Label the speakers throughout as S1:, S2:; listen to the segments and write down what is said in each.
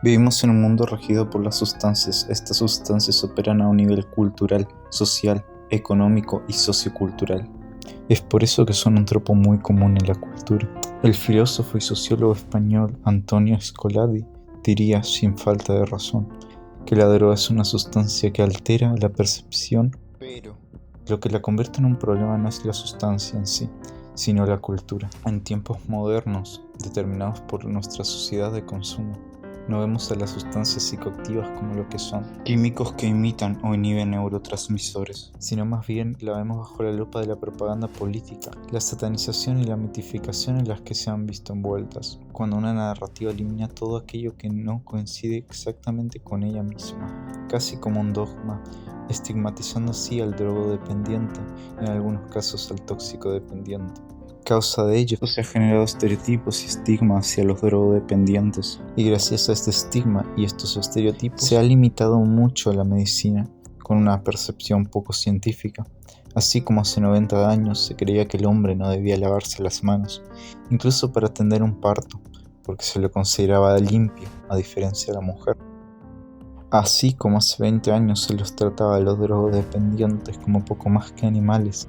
S1: Vivimos en un mundo regido por las sustancias. Estas sustancias operan a un nivel cultural, social, económico y sociocultural. Es por eso que son un tropo muy común en la cultura. El filósofo y sociólogo español Antonio Scolari diría, sin falta de razón, que la droga es una sustancia que altera la percepción, pero lo que la convierte en un problema no es la sustancia en sí, sino la cultura. En tiempos modernos, determinados por nuestra sociedad de consumo, no vemos a las sustancias psicoactivas como lo que son, químicos que imitan o inhiben neurotransmisores, sino más bien la vemos bajo la lupa de la propaganda política, la satanización y la mitificación en las que se han visto envueltas, cuando una narrativa elimina todo aquello que no coincide exactamente con ella misma, casi como un dogma, estigmatizando así al drogodependiente y en algunos casos al tóxico-dependiente. Causa de ello se ha generado estereotipos y estigmas hacia los drogodependientes, y gracias a este estigma y estos estereotipos se ha limitado mucho a la medicina, con una percepción poco científica. Así como hace 90 años se creía que el hombre no debía lavarse las manos, incluso para atender un parto, porque se lo consideraba limpio, a diferencia de la mujer. Así como hace 20 años se los trataba a los drogodependientes como poco más que animales,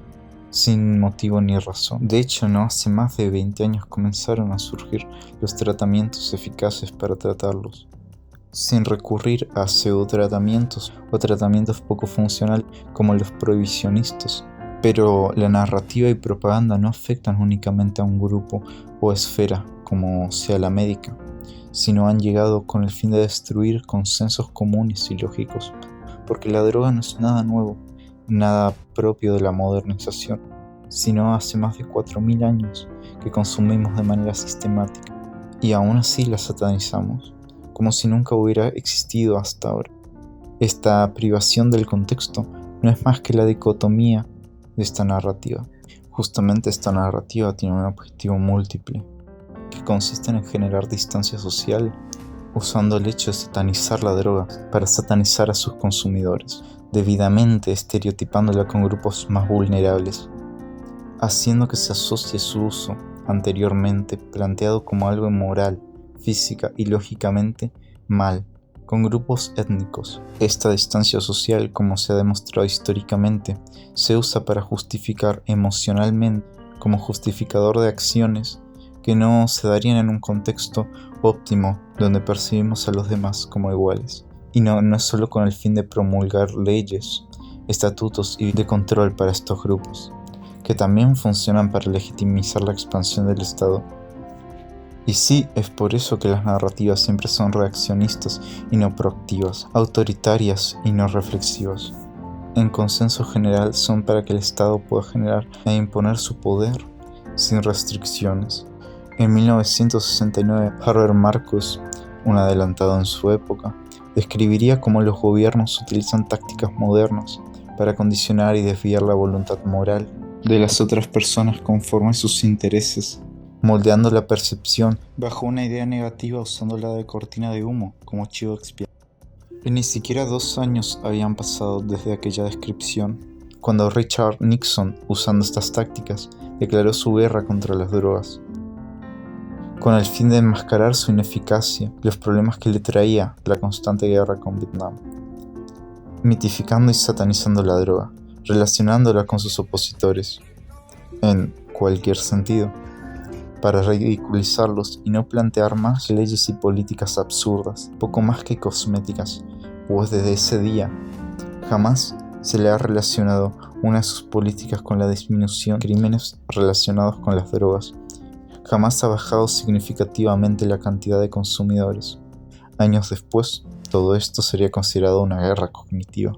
S1: sin motivo ni razón. De hecho, no hace más de 20 años comenzaron a surgir los tratamientos eficaces para tratarlos, sin recurrir a pseudotratamientos o tratamientos poco funcionales como los prohibicionistas. Pero la narrativa y propaganda no afectan únicamente a un grupo o esfera, como sea la médica, sino han llegado con el fin de destruir consensos comunes y lógicos, porque la droga no es nada nuevo, nada propio de la modernización, sino hace más de 4000 años que consumimos de manera sistemática, y aún así la satanizamos, como si nunca hubiera existido hasta ahora. Esta privación del contexto no es más que la dicotomía de esta narrativa. Justamente esta narrativa tiene un objetivo múltiple, que consiste en generar distancia social, usando el hecho de satanizar la droga para satanizar a sus consumidores, debidamente estereotipándola con grupos más vulnerables, haciendo que se asocie su uso, anteriormente planteado como algo inmoral, física y lógicamente mal, con grupos étnicos. Esta distancia social, como se ha demostrado históricamente, se usa para justificar emocionalmente, como justificador de acciones que no se darían en un contexto óptimo donde percibimos a los demás como iguales. Y no es solo con el fin de promulgar leyes, estatutos y de control para estos grupos, que también funcionan para legitimizar la expansión del Estado. Y sí, es por eso que las narrativas siempre son reaccionistas y no proactivas, autoritarias y no reflexivas. En consenso general son para que el Estado pueda generar e imponer su poder sin restricciones. En 1969, Herbert Marcuse, un adelantado en su época, describiría cómo los gobiernos utilizan tácticas modernas para condicionar y desviar la voluntad moral de las otras personas conforme a sus intereses, moldeando la percepción bajo una idea negativa usándola de cortina de humo como chivo expiatorio. Y ni siquiera 2 años habían pasado desde aquella descripción, cuando Richard Nixon, usando estas tácticas, declaró su guerra contra las drogas, con el fin de enmascarar su ineficacia y los problemas que le traía la constante guerra con Vietnam, mitificando y satanizando la droga, relacionándola con sus opositores, en cualquier sentido, para ridiculizarlos y no plantear más que leyes y políticas absurdas, poco más que cosméticas, pues desde ese día jamás se le ha relacionado una de sus políticas con la disminución de crímenes relacionados con las drogas. Jamás ha bajado significativamente la cantidad de consumidores. Años después, todo esto sería considerado una guerra cognitiva.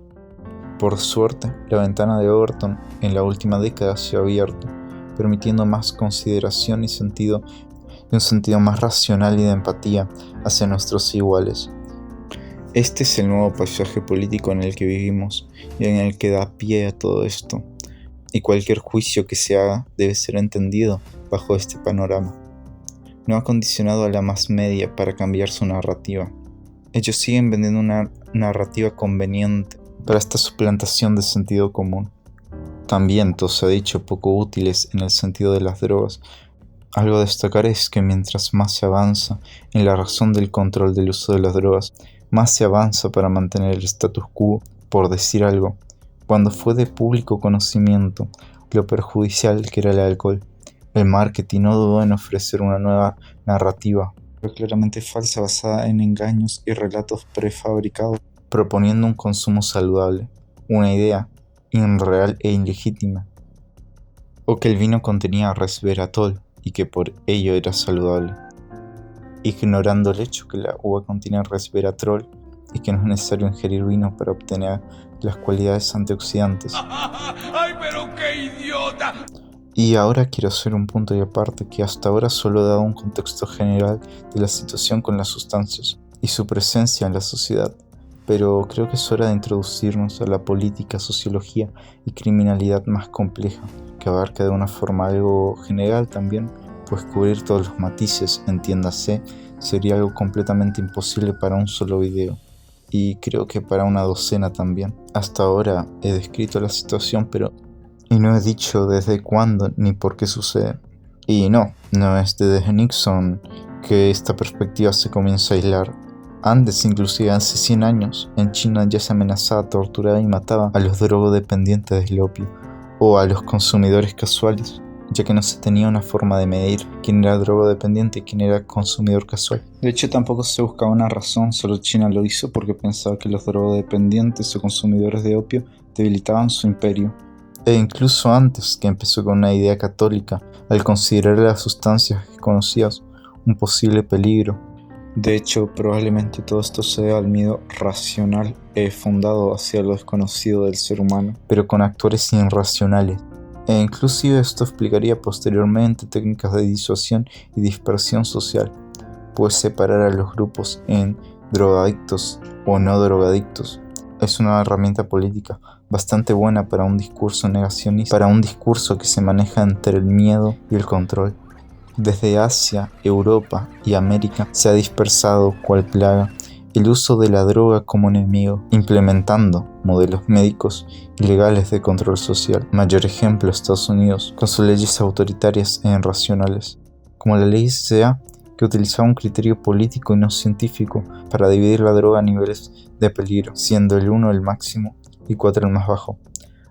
S1: Por suerte, la ventana de Overton en la última década se ha abierto, permitiendo más consideración y un sentido más racional y de empatía hacia nuestros iguales. Este es el nuevo paisaje político en el que vivimos y en el que da pie a todo esto, y cualquier juicio que se haga debe ser entendido bajo este panorama. No ha condicionado a la más media para cambiar su narrativa. Ellos siguen vendiendo una narrativa conveniente para esta suplantación de sentido común. También, todo se ha dicho, poco útiles en el sentido de las drogas, Algo a destacar es que mientras más se avanza en la razón del control del uso de las drogas, más se avanza para mantener el status quo, por decir algo, cuando fue de público conocimiento lo perjudicial que era el alcohol. El marketing no dudó en ofrecer una nueva narrativa, pero claramente falsa, basada en engaños y relatos prefabricados, proponiendo un consumo saludable, una idea irreal e ilegítima, o que el vino contenía resveratrol y que por ello era saludable, ignorando el hecho que la uva contiene resveratrol y que no es necesario ingerir vino para obtener las cualidades antioxidantes.
S2: ¡Ay, pero qué idiota!
S1: Y ahora quiero hacer un punto y aparte que hasta ahora solo he dado un contexto general de la situación con las sustancias y su presencia en la sociedad, pero creo que es hora de introducirnos a la política, sociología y criminalidad más compleja, que abarca de una forma algo general también, pues cubrir todos los matices, entiéndase, sería algo completamente imposible para un solo video, y creo que para una docena también. Hasta ahora he descrito la situación, y no he dicho desde cuándo ni por qué sucede. Y no es desde Nixon que esta perspectiva se comienza a aislar. Antes, inclusive hace 100 años, en China ya se amenazaba, torturaba y mataba a los drogodependientes del opio o a los consumidores casuales, ya que no se tenía una forma de medir quién era drogodependiente y quién era consumidor casual. De hecho, tampoco se buscaba una razón, solo China lo hizo porque pensaba que los drogodependientes o consumidores de opio debilitaban su imperio. E incluso antes, que empezó con una idea católica, al considerar las sustancias desconocidas un posible peligro. De hecho, probablemente todo esto se debe al miedo racional fundado hacia lo desconocido del ser humano, pero con actores irracionales. E inclusive esto explicaría posteriormente técnicas de disuasión y dispersión social, pues separar a los grupos en drogadictos o no drogadictos es una herramienta política bastante buena para un discurso negacionista, para un discurso que se maneja entre el miedo y el control. Desde Asia, Europa y América se ha dispersado cual plaga el uso de la droga como enemigo, implementando modelos médicos y legales de control social. Mayor ejemplo, Estados Unidos, con sus leyes autoritarias e irracionales, como la ley SCA, que utilizaba un criterio político y no científico para dividir la droga a niveles de peligro, siendo el 1 el máximo y 4 el más bajo,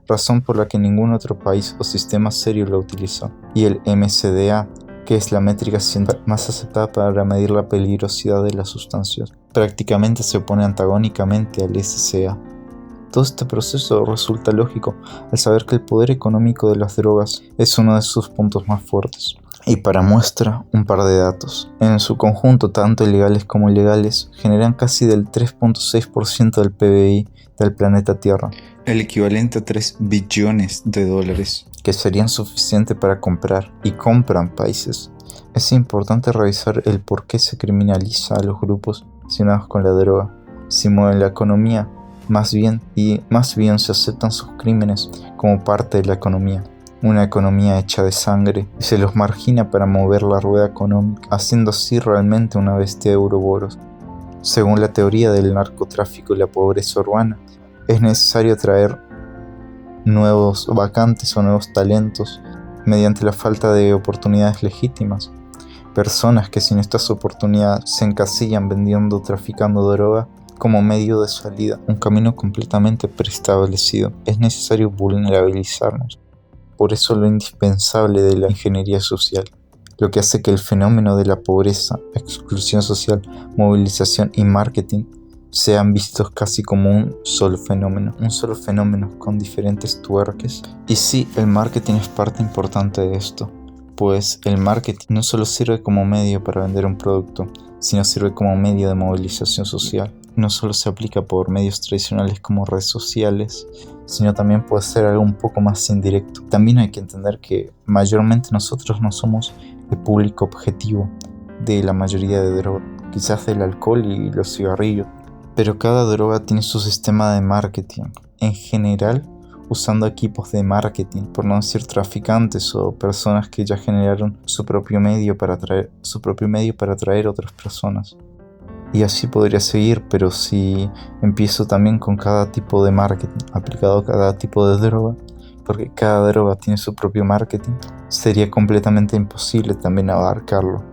S1: razón por la que ningún otro país o sistema serio lo utilizó, y el MCDA, que es la métrica más aceptada para medir la peligrosidad de las sustancias. Prácticamente se opone antagónicamente al SCA. Todo este proceso resulta lógico al saber que el poder económico de las drogas es uno de sus puntos más fuertes. Y para muestra, un par de datos. En su conjunto, tanto ilegales como ilegales, generan casi del 3.6% del PBI del planeta Tierra, el equivalente a 3 billones de dólares, que serían suficientes para comprar y compran países. Es importante revisar el por qué se criminaliza a los grupos relacionados con la droga. Si mueven la economía, más bien se aceptan sus crímenes como parte de la economía. Una economía hecha de sangre, y se los margina para mover la rueda económica, haciendo así realmente una bestia de Ouroboros. Según la teoría del narcotráfico y la pobreza urbana, es necesario atraer nuevos vacantes o nuevos talentos mediante la falta de oportunidades legítimas. Personas que sin estas oportunidades se encasillan vendiendo o traficando droga como medio de salida, un camino completamente preestablecido. Es necesario vulnerabilizarnos. Por eso lo indispensable de la ingeniería social, lo que hace que el fenómeno de la pobreza, exclusión social, movilización y marketing sean vistos casi como un solo fenómeno con diferentes tuerques. Y sí, el marketing es parte importante de esto, pues el marketing no solo sirve como medio para vender un producto, sino sirve como medio de movilización social. No solo se aplica por medios tradicionales como redes sociales, sino también puede ser algo un poco más indirecto. También hay que entender que mayormente nosotros no somos el público objetivo de la mayoría de drogas, quizás del alcohol y los cigarrillos, pero cada droga tiene su sistema de marketing, en general usando equipos de marketing, por no decir traficantes o personas que ya generaron su propio medio para atraer otras personas. Y así podría seguir, pero si empiezo también con cada tipo de marketing aplicado a cada tipo de droga, porque cada droga tiene su propio marketing, sería completamente imposible también abarcarlo,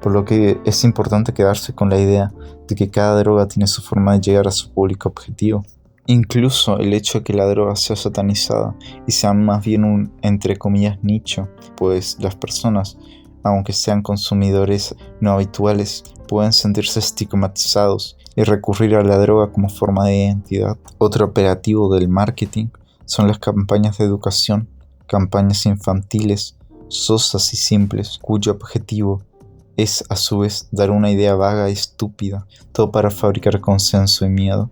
S1: por lo que es importante quedarse con la idea de que cada droga tiene su forma de llegar a su público objetivo. Incluso el hecho de que la droga sea satanizada y sea más bien un, entre comillas, nicho, pues las personas, aunque sean consumidores no habituales, pueden sentirse estigmatizados y recurrir a la droga como forma de identidad. Otro operativo del marketing son las campañas de educación, campañas infantiles, sosas y simples, cuyo objetivo es a su vez dar una idea vaga y estúpida, todo para fabricar consenso y miedo,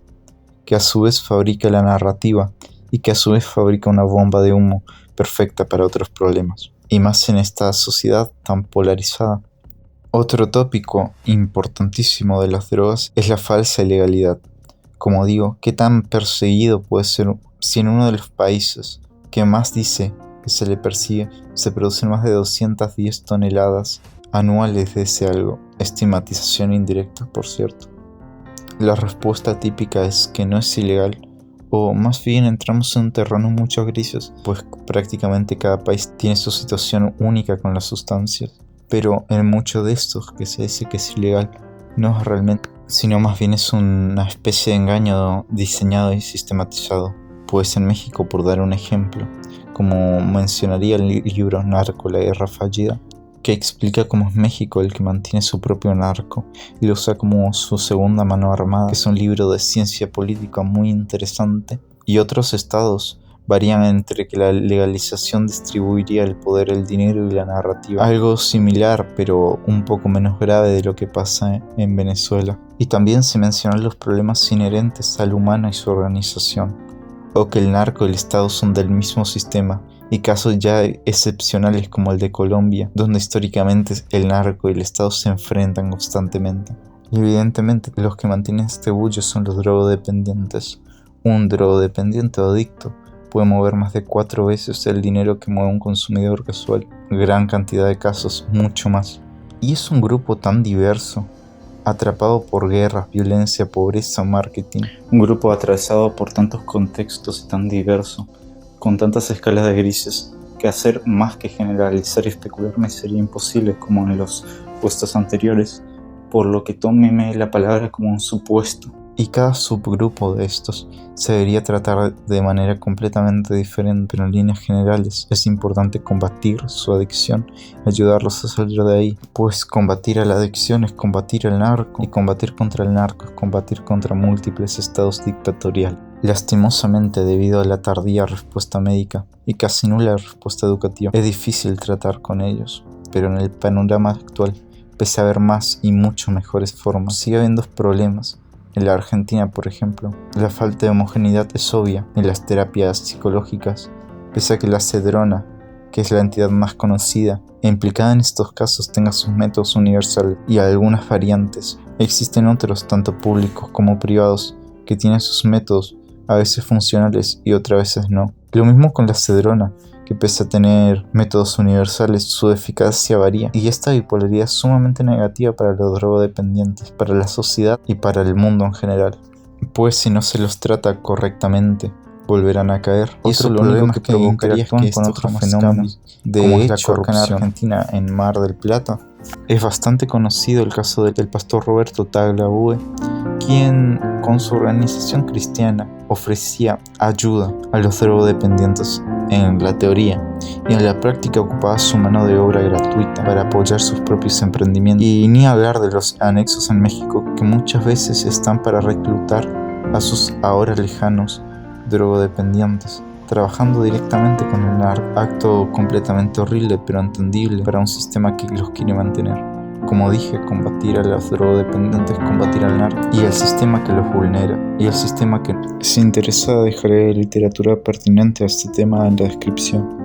S1: que a su vez fabrica la narrativa y que a su vez fabrica una bomba de humo perfecta para otros problemas, y más en esta sociedad tan polarizada. Otro tópico importantísimo de las drogas es la falsa ilegalidad. Como digo, ¿qué tan perseguido puede ser si en uno de los países que más dice que se le persigue se producen más de 210 toneladas anuales de ese algo? Estigmatización indirecta, por cierto. La respuesta típica es que no es ilegal, o más bien entramos en un terreno mucho grises, pues prácticamente cada país tiene su situación única con las sustancias. Pero en muchos de estos que se dice que es ilegal, no es realmente, sino más bien es una especie de engaño diseñado y sistematizado. Pues en México, por dar un ejemplo, como mencionaría el libro Narco, la guerra fallida, que explica cómo es México el que mantiene su propio narco y lo usa como su segunda mano armada, que es un libro de ciencia política muy interesante. Y otros estados varían entre que la legalización distribuiría el poder, el dinero y la narrativa. Algo similar, pero un poco menos grave de lo que pasa en Venezuela. Y también se mencionan los problemas inherentes al humano y su organización, o que el narco y el Estado son del mismo sistema, y casos ya excepcionales como el de Colombia, donde históricamente el narco y el Estado se enfrentan constantemente. Y evidentemente los que mantienen este bullo son los drogodependientes. Un drogodependiente o adicto puede mover más de 4 veces el dinero que mueve un consumidor casual. Gran cantidad de casos, mucho más. Y es un grupo tan diverso, atrapado por guerras, violencia, pobreza, marketing. Un grupo atravesado por tantos contextos y tan diverso, con tantas escalas de grises, que hacer más que generalizar y especular me sería imposible, como en los puestos anteriores, por lo que tómeme la palabra como un supuesto. Y cada subgrupo de estos se debería tratar de manera completamente diferente, pero en líneas generales es importante combatir su adicción, ayudarlos a salir de ahí, pues combatir a la adicción es combatir al narco, y combatir contra el narco es combatir contra múltiples estados dictatoriales. Lastimosamente, debido a la tardía respuesta médica y casi nula respuesta educativa, es difícil tratar con ellos, pero en el panorama actual, pese a haber más y mucho mejores formas, sigue habiendo problemas. En la Argentina, por ejemplo, la falta de homogeneidad es obvia en las terapias psicológicas, pese a que la Cedrona, que es la entidad más conocida e implicada en estos casos, tenga sus métodos universales y algunas variantes. Existen otros, tanto públicos como privados, que tienen sus métodos, a veces funcionales y otras veces no. Lo mismo con la Cedrona, que pese a tener métodos universales, su eficacia varía, y esta bipolaridad es sumamente negativa para los drogodependientes, para la sociedad y para el mundo en general, pues si no se los trata correctamente, volverán a caer. Y eso lo único que provocaría es que con otros fenómenos, de hecho, acá en Argentina, en Mar del Plata, es bastante conocido el caso del pastor Roberto Tagliabue, quien con su organización cristiana ofrecía ayuda a los drogodependientes en la teoría, y en la práctica ocupaba su mano de obra gratuita para apoyar sus propios emprendimientos. Y ni hablar de los anexos en México, que muchas veces están para reclutar a sus ahora lejanos drogodependientes, trabajando directamente con el narco, acto completamente horrible pero entendible para un sistema que los quiere mantener. Como dije, combatir a los drogodependientes, combatir al narco y el sistema que los vulnera, y el sistema que... Si interesa, dejaré literatura pertinente a este tema en la descripción.